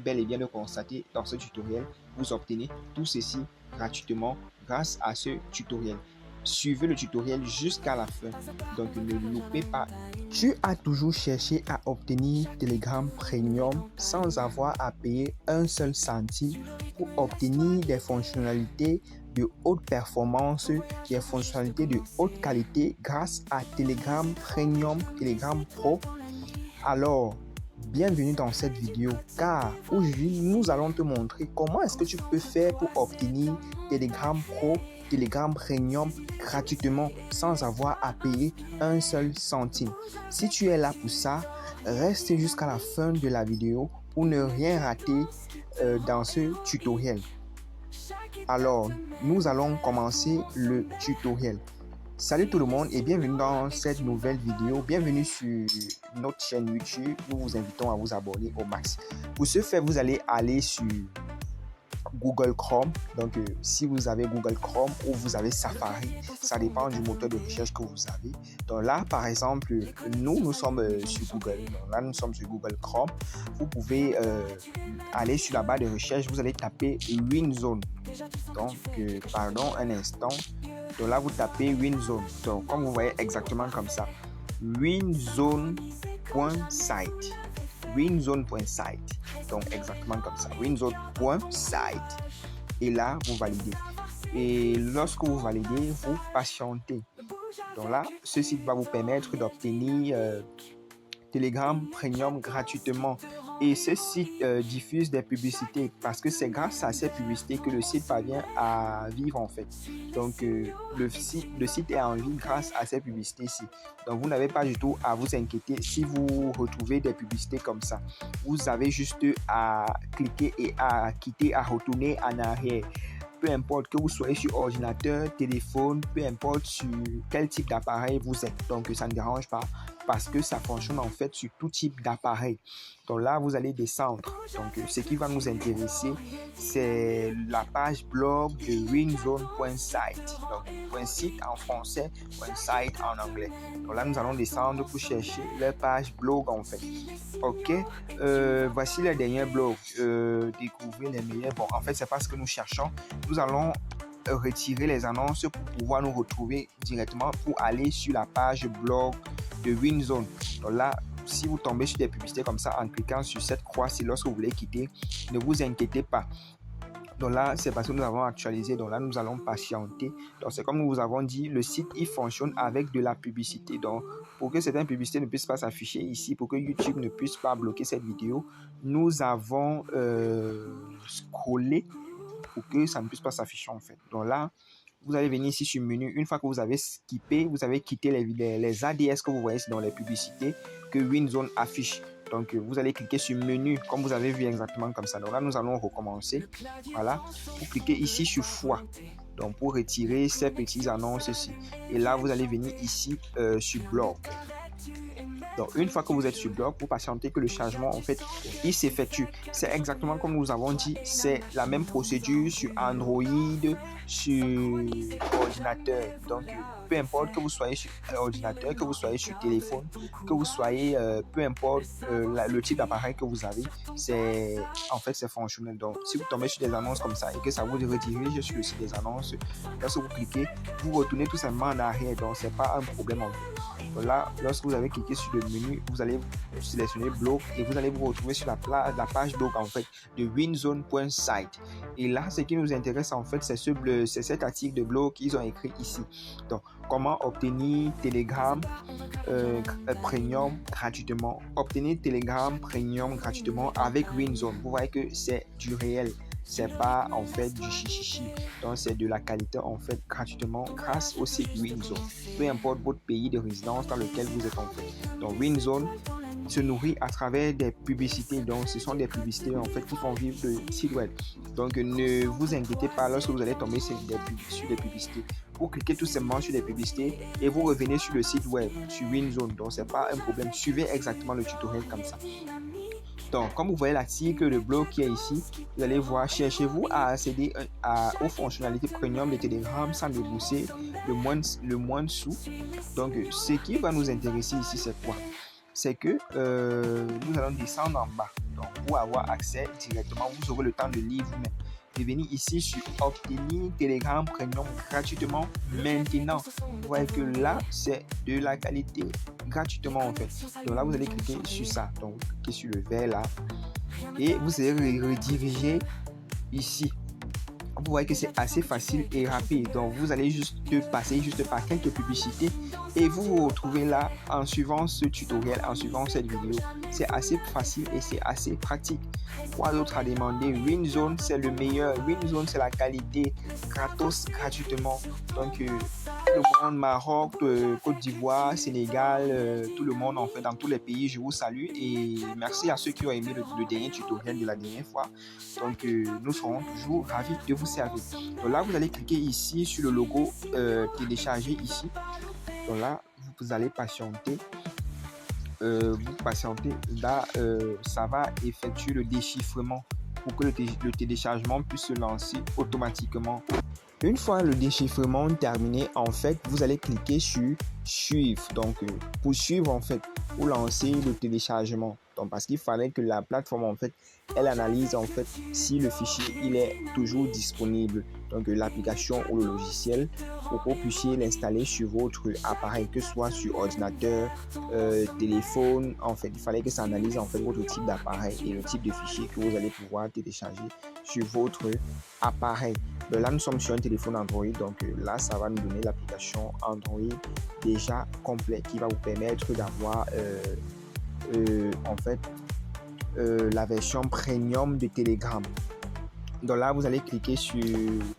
bel et bien de constater dans ce tutoriel, vous obtenez tout ceci gratuitement grâce à ce tutoriel. Suivez le tutoriel jusqu'à la fin, donc ne loupez pas. Tu as toujours cherché à obtenir Telegram Premium sans avoir à payer un seul centime pour obtenir des fonctionnalités de haute performance, des fonctionnalités de haute qualité grâce à Telegram Premium, Telegram Pro. Alors, bienvenue dans cette vidéo car aujourd'hui nous allons te montrer comment est-ce que tu peux faire pour obtenir Telegram Pro, Telegram Premium gratuitement sans avoir à payer un seul centime. Si tu es là pour ça, reste jusqu'à la fin de la vidéo pour ne rien rater dans ce tutoriel. Alors, nous allons commencer le tutoriel. Salut tout le monde et bienvenue dans cette nouvelle vidéo. Bienvenue sur notre chaîne YouTube. Nous vous invitons à vous abonner au max. Pour ce faire, vous allez aller sur Google Chrome. Donc, si vous avez Google Chrome ou vous avez Safari, ça dépend du moteur de recherche que vous avez. Donc là, par exemple, nous sommes sur Google. Donc là, nous sommes sur Google Chrome. Vous pouvez aller sur la barre de recherche. Vous allez taper WinZone. Donc, pardon, un instant. Donc là, vous tapez WinZone. Donc, comme vous voyez exactement comme ça. WinZone.site. WinZone.site. Donc, exactement comme ça. WinZone.site. Et là, vous validez. Et lorsque vous validez, vous patientez. Donc là, ce site va vous permettre d'obtenir Telegram Premium gratuitement. Et ce site diffuse des publicités parce que c'est grâce à ces publicités que le site parvient à vivre en fait. Donc le site est en vie grâce à ces publicités-ci. Donc vous n'avez pas du tout à vous inquiéter si vous retrouvez des publicités comme ça. Vous avez juste à cliquer et à quitter, à retourner en arrière. Peu importe que vous soyez sur ordinateur, téléphone, peu importe sur quel type d'appareil vous êtes. Donc ça ne dérange pas parce que ça fonctionne en fait sur tout type d'appareil. Donc là, vous allez descendre. Donc ce qui va nous intéresser, c'est la page blog de WinZone.site. Donc .site en français, .site en anglais. Donc là, nous allons descendre pour chercher leur page blog en fait. Ok, voici le dernier blog. Découvrir les meilleurs. Bon, en fait, c'est pas ce que nous cherchons. Nous allons retirer les annonces pour pouvoir nous retrouver directement pour aller sur la page blog de WinZone. Donc là, si vous tombez sur des publicités comme ça en cliquant sur cette croix, c'est lorsque vous voulez quitter, ne vous inquiétez pas. Donc là, c'est parce que nous avons actualisé. Donc là, nous allons patienter. Donc c'est comme nous vous avons dit, le site, il fonctionne avec de la publicité. Donc pour que certaines publicités ne puissent pas s'afficher ici, pour que YouTube ne puisse pas bloquer cette vidéo, nous avons scrollé pour que ça ne puisse pas s'afficher en fait. Donc là, vous allez venir ici sur menu. Une fois que vous avez skippé, vous avez quitté les ADS que vous voyez dans les publicités que WinZone affiche. Donc, vous allez cliquer sur menu, comme vous avez vu exactement comme ça. Donc là, nous allons recommencer. Voilà. Vous cliquez ici sur foi. Donc, pour retirer ces petites annonces-ci. Et là, vous allez venir ici sur blog. Donc, une fois que vous êtes sur blog, vous patientez que le chargement, en fait, il s'effectue. C'est exactement comme nous avons dit, c'est la même procédure sur Android, sur ordinateur. Donc, peu importe que vous soyez sur ordinateur, que vous soyez sur téléphone, que vous soyez, peu importe le type d'appareil que vous avez, c'est fonctionnel. Donc, si vous tombez sur des annonces comme ça et que ça vous redirige sur le site des annonces, lorsque vous cliquez, vous retournez tout simplement en arrière. Donc, c'est pas un problème en fait. Donc là, lorsque vous avez cliqué sur le menu, vous allez sélectionner blog et vous allez vous retrouver sur la page blog en fait de WinZone.site. Et là, ce qui nous intéresse en fait, c'est cet article de blog qu'ils ont écrit ici. Donc, comment obtenir Telegram Premium gratuitement. Obtenir Telegram Premium gratuitement avec WinZone. Vous voyez que c'est du réel. C'est pas en fait du chichichi. Donc c'est de la qualité en fait gratuitement grâce au site WinZone. Peu importe votre pays de résidence dans lequel vous êtes en fait. Donc WinZone se nourrit à travers des publicités. Donc ce sont des publicités en fait qui font vivre le site web. Donc ne vous inquiétez pas lorsque vous allez tomber sur des publicités. Vous cliquez tout simplement sur les publicités et vous revenez sur le site web, sur WinZone. Donc c'est pas un problème. Suivez exactement le tutoriel comme ça. Donc, comme vous voyez l'article, le blog qui est ici, vous allez voir, cherchez-vous à accéder aux fonctionnalités premium de Telegram sans débourser le moins de sous. Donc, ce qui va nous intéresser ici, c'est quoi? C'est que nous allons descendre en bas. Donc, pour avoir accès directement, vous aurez le temps de lire vous-même. Venir ici sur obtenir Telegram Premium gratuitement maintenant. Vous voyez que là, c'est de la qualité gratuitement en fait. Donc là, vous allez cliquer sur ça. Donc, vous cliquez sur le vert là et vous allez rediriger ici. Vous voyez que c'est assez facile et rapide. Donc, vous allez juste passer par quelques publicités et vous vous retrouvez là en suivant ce tutoriel, en suivant cette vidéo. C'est assez facile et c'est assez pratique. Quoi d'autre à demander? WinZone, c'est le meilleur. WinZone, c'est la qualité gratos, gratuitement. Donc, tout le monde, Maroc, Côte d'Ivoire, Sénégal, tout le monde, en fait, dans tous les pays, je vous salue et merci à ceux qui ont aimé le dernier tutoriel de la dernière fois. Donc, nous serons toujours ravis de vous servir. Donc là, vous allez cliquer ici sur le logo télécharger ici. Donc là, vous allez patienter. Là, ça va effectuer le déchiffrement pour que le téléchargement puisse se lancer automatiquement. Une fois le déchiffrement terminé, en fait, vous allez cliquer sur suivre. Donc, pour suivre, en fait, pour lancer le téléchargement. Donc, parce qu'il fallait que la plateforme, en fait, elle analyse, en fait, si le fichier, il est toujours disponible. Donc, l'application ou le logiciel, pour que vous puissiez l'installer sur votre appareil, que ce soit sur ordinateur, téléphone. En fait, il fallait que ça analyse, en fait, votre type d'appareil et le type de fichier que vous allez pouvoir télécharger sur votre appareil. Donc là, nous sommes sur un téléphone Android, donc là, ça va nous donner l'application Android déjà complète qui va vous permettre d'avoir en fait la version premium de Telegram. Donc là, vous allez cliquer sur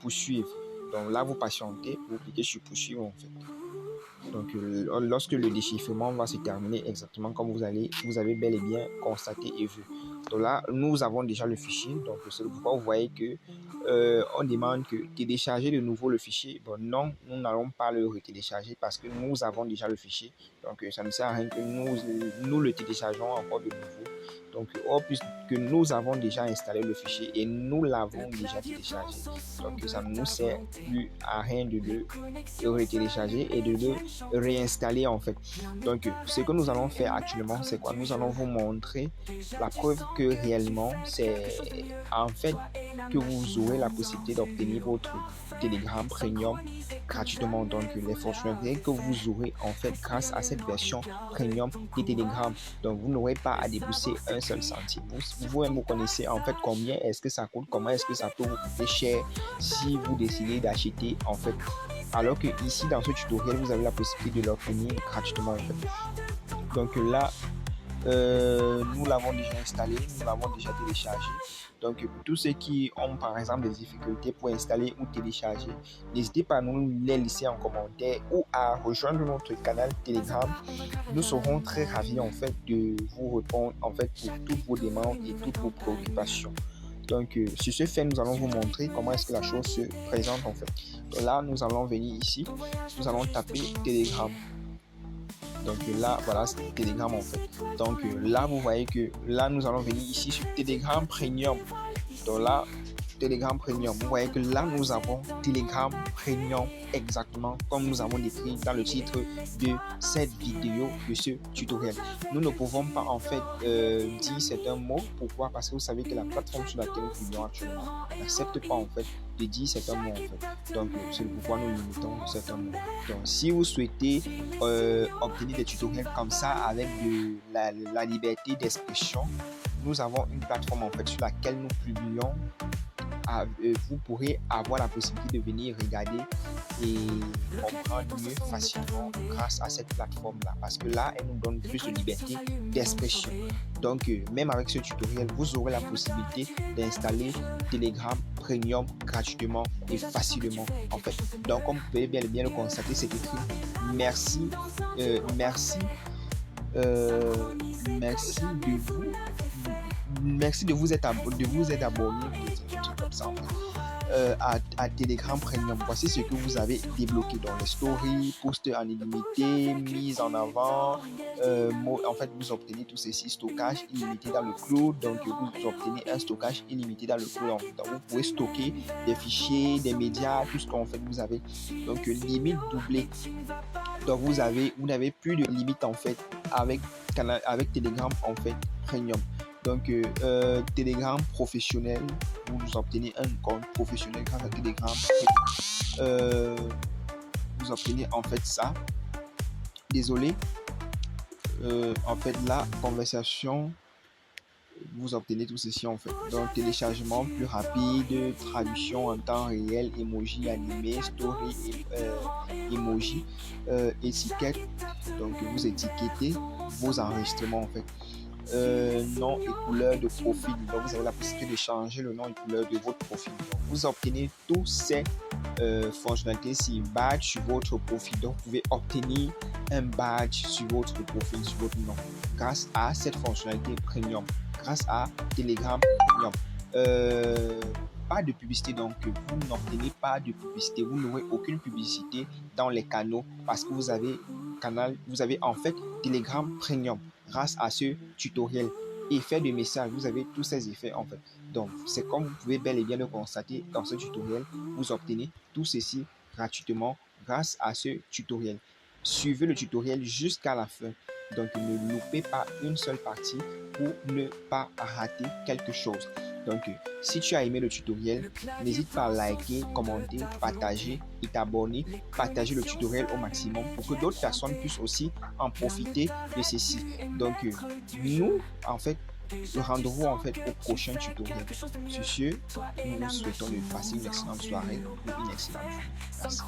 poursuivre. Donc là, vous patientez, vous cliquez sur poursuivre en fait. Donc, lorsque le déchiffrement va se terminer exactement comme vous avez bel et bien constaté et vu. Donc là, nous avons déjà le fichier. Donc, c'est pourquoi vous voyez que on demande que télécharger de nouveau le fichier. Bon, non, nous n'allons pas le retélécharger parce que nous avons déjà le fichier. Donc, ça ne sert à rien que nous le téléchargeons encore de nouveau. Donc, puisque nous avons déjà installé le fichier et nous l'avons déjà téléchargé. Donc, ça ne nous sert plus à rien de le retélécharger et de le réinstaller en fait. Donc, ce que nous allons faire actuellement, c'est quoi? Nous allons vous montrer la preuve que réellement, c'est en fait que vous aurez la possibilité d'obtenir votre Telegram Premium gratuitement. Donc, les fonctionnalités que vous aurez en fait grâce à cette version Premium de Telegram. Donc, vous n'aurez pas à débourser un seul centime. Vous connaissez en fait combien est-ce que ça coûte, comment est-ce que ça peut vous coûter cher si vous décidez d'acheter en fait. Alors que ici, dans ce tutoriel, vous avez la possibilité de l'obtenir gratuitement en fait. Donc là, nous l'avons déjà installé, nous l'avons déjà téléchargé. Donc, pour tous ceux qui ont par exemple des difficultés pour installer ou télécharger, n'hésitez pas à nous les laisser en commentaire ou à rejoindre notre canal Telegram. Nous serons très ravis en fait de vous répondre en fait pour toutes vos demandes et toutes vos préoccupations. Donc, sur ce fait, nous allons vous montrer comment est-ce que la chose se présente en fait. Donc là, nous allons venir ici, nous allons taper Telegram. Donc là, voilà, c'est Telegram en fait. Donc là, vous voyez que là, nous allons venir ici sur Telegram Premium. Donc là, Telegram Premium. Vous voyez que là, nous avons Telegram Premium exactement comme nous avons décrit dans le titre de cette vidéo, de ce tutoriel. Nous ne pouvons pas en fait dire certains mots. Pourquoi? Parce que vous savez que la plateforme sur laquelle nous vivons actuellement n'accepte pas en fait de dire certains mots en fait. Donc c'est pourquoi nous limitons certains mots. Donc si vous souhaitez obtenir des tutoriels comme ça avec de la liberté d'expression, nous avons une plateforme en fait sur laquelle nous publions. Vous pourrez avoir la possibilité de venir regarder et comprendre mieux facilement grâce à cette plateforme là, parce que là elle nous donne plus de liberté d'expression. Donc même avec ce tutoriel, vous aurez la possibilité d'installer Telegram Premium gratuitement et facilement en fait. Donc comme vous pouvez bien le constater, c'est écrit merci de vous être abonné comme ça en fait, à Telegram Premium. Voici ce que vous avez débloqué dans les stories, posts en illimité, mise en avant. En fait, vous obtenez tout ceci, stockage illimité dans le cloud. Donc, vous obtenez un stockage illimité dans le cloud. Donc, vous pouvez stocker des fichiers, des médias, tout ce qu'en fait vous avez. Donc, limite doublée. Donc, vous n'avez plus de limite en fait avec Telegram en fait Premium. Donc, Telegram professionnel, vous obtenez un compte professionnel grâce à Telegram. Vous obtenez en fait ça. Désolé. En fait, la conversation, vous obtenez tout ceci en fait. Donc, téléchargement plus rapide, traduction en temps réel, emoji animé, story, emoji, étiquette. Donc, vous étiquetez vos enregistrements en fait. Nom et couleur de profil. Donc, vous avez la possibilité de changer le nom et couleur de votre profil. Donc, vous obtenez tous ces fonctionnalités si badge sur votre profil. Donc, vous pouvez obtenir un badge sur votre profil, sur votre nom, grâce à cette fonctionnalité premium, grâce à Telegram Premium. Pas de publicité, donc vous n'obtenez pas de publicité, vous n'aurez aucune publicité dans les canaux parce que vous avez en fait Telegram Premium. Grâce à ce tutoriel, effet de message, vous avez tous ces effets en fait. Donc, c'est comme vous pouvez bel et bien le constater dans ce tutoriel, vous obtenez tout ceci gratuitement grâce à ce tutoriel. Suivez le tutoriel jusqu'à la fin. Donc, ne loupez pas une seule partie pour ne pas rater quelque chose. Donc, si tu as aimé le tutoriel, n'hésite pas à liker, commenter, partager et t'abonner. Partager le tutoriel au maximum pour que d'autres personnes puissent aussi en profiter de ceci. Donc, nous, en fait, rendez-vous en fait au prochain tutoriel. Sur ce, nous vous souhaitons de passer une excellente soirée ou une excellente journée. Merci.